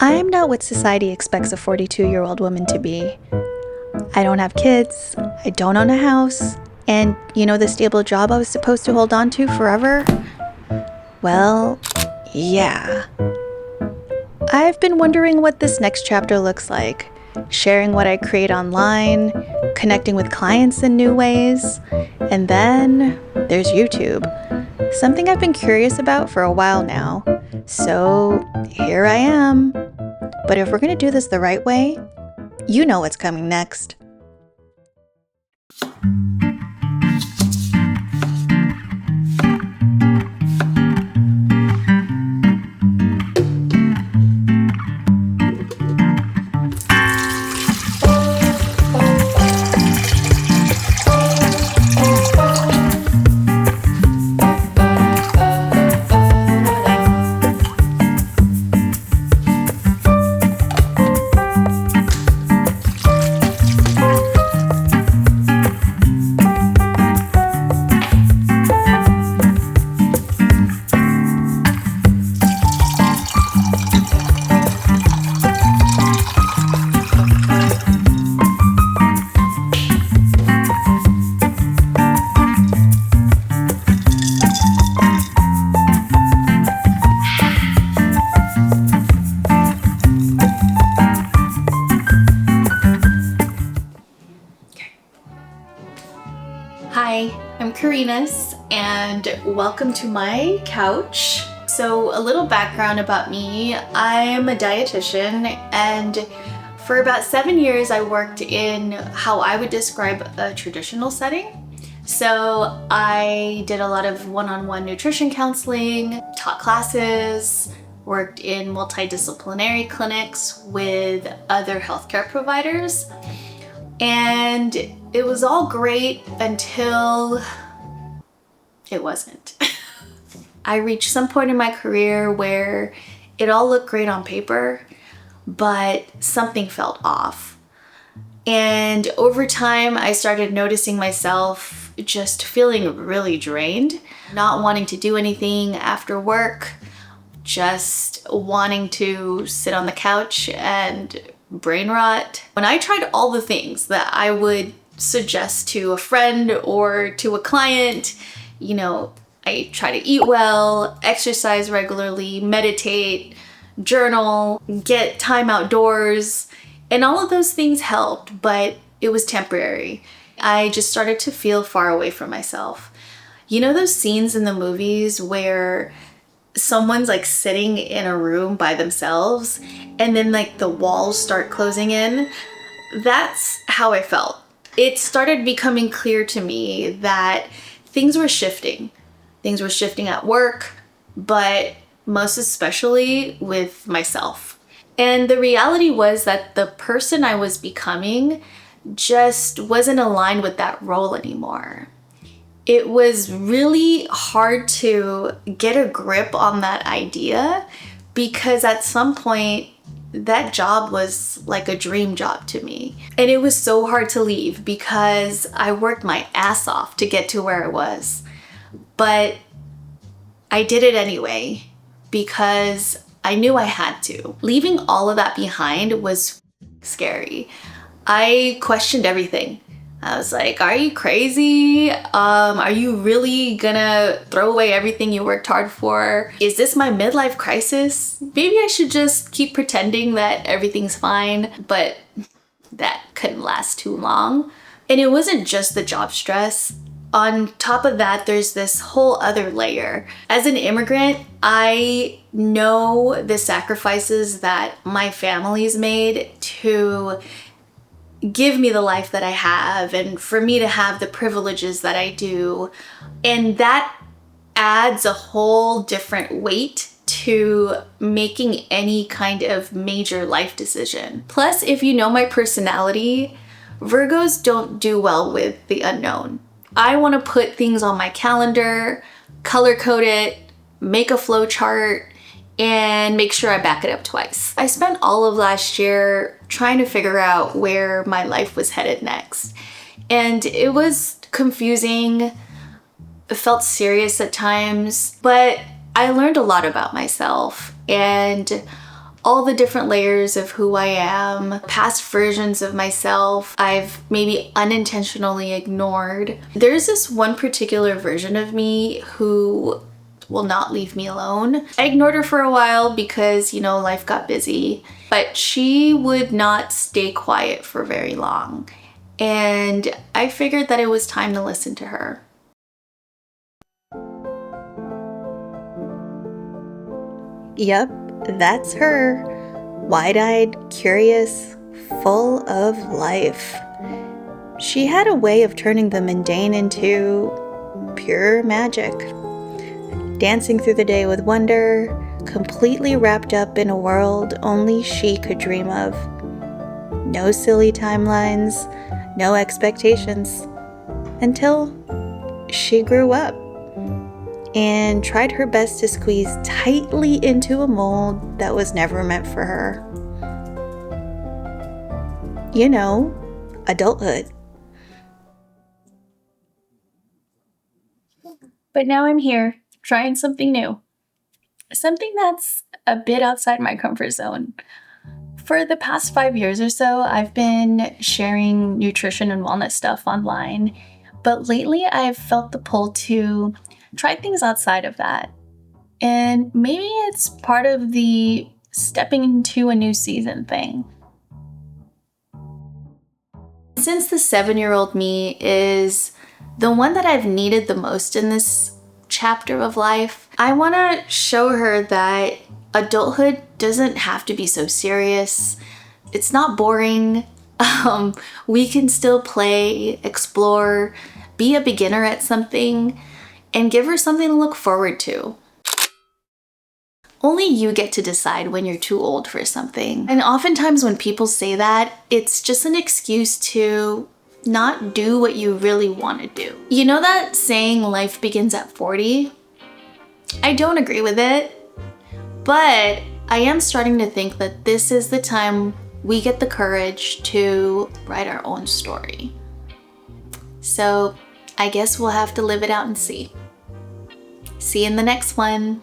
I am not what society expects a 42-year-old woman to be. I don't have kids, I don't own a house, and the stable job I was supposed to hold on to forever? Well, yeah. I've been wondering what this next chapter looks like. Sharing what I create online, connecting with clients in new ways, and then there's YouTube. Something I've been curious about for a while now. So here I am. But if we're gonna do this the right way, you know what's coming next. Hi, I'm Karinas and welcome to my couch. So a little background about me. I'm a dietitian and for about 7 years I worked in how I would describe a traditional setting. So I did a lot of one-on-one nutrition counseling, taught classes, worked in multidisciplinary clinics with other healthcare providers. And it was all great until it wasn't. I reached some point in my career where it all looked great on paper, but something felt off. And over time, I started noticing myself just feeling really drained, not wanting to do anything after work, just wanting to sit on the couch and brain rot. When I tried all the things that I would suggest to a friend or to a client, I try to eat well, exercise regularly, meditate, journal, get time outdoors, and all of those things helped, but it was temporary. I just started to feel far away from myself. Those scenes in the movies where someone's like sitting in a room by themselves and then like the walls start closing in? That's how I felt. It started becoming clear to me that things were shifting. Things were shifting at work, but most especially with myself. And the reality was that the person I was becoming just wasn't aligned with that role anymore. It was really hard to get a grip on that idea because at some point that job was like a dream job to me. And it was so hard to leave because I worked my ass off to get to where I was. But I did it anyway because I knew I had to. Leaving all of that behind was scary. I questioned everything. I was like, are you crazy? Are you really gonna throw away everything you worked hard for? Is this my midlife crisis? Maybe I should just keep pretending that everything's fine, but that couldn't last too long. And it wasn't just the job stress. On top of that, there's this whole other layer. As an immigrant, I know the sacrifices that my family's made to give me the life that I have and for me to have the privileges that I do. And that adds a whole different weight to making any kind of major life decision. Plus, if you know my personality, Virgos don't do well with the unknown. I want to put things on my calendar, color code it, make a flow chart, and make sure I back it up twice. I spent all of last year trying to figure out where my life was headed next. And it was confusing, it felt serious at times, but I learned a lot about myself. And all the different layers of who I am, past versions of myself I've maybe unintentionally ignored. There's this one particular version of me who will not leave me alone. I ignored her for a while because, you know, life got busy, but she would not stay quiet for very long. And I figured that it was time to listen to her. Yep, that's her. Wide-eyed, curious, full of life. She had a way of turning the mundane into pure magic. Dancing through the day with wonder, completely wrapped up in a world only she could dream of. No silly timelines, no expectations. Until she grew up and tried her best to squeeze tightly into a mold that was never meant for her. You know, adulthood. But now I'm here, trying something new. Something that's a bit outside my comfort zone. For the past 5 years or so, I've been sharing nutrition and wellness stuff online, but lately I've felt the pull to try things outside of that. And maybe it's part of the stepping into a new season thing. Since the 7-year-old me is the one that I've needed the most in this chapter of life, I want to show her that adulthood doesn't have to be so serious. It's not boring. We can still play, explore, be a beginner at something, and give her something to look forward to. Only you get to decide when you're too old for something. And oftentimes when people say that, it's just an excuse to not do what you really want to do. You know that saying, life begins at 40? I don't agree with it, but I am starting to think that this is the time we get the courage to write our own story. So I guess we'll have to live it out and see. See you in the next one.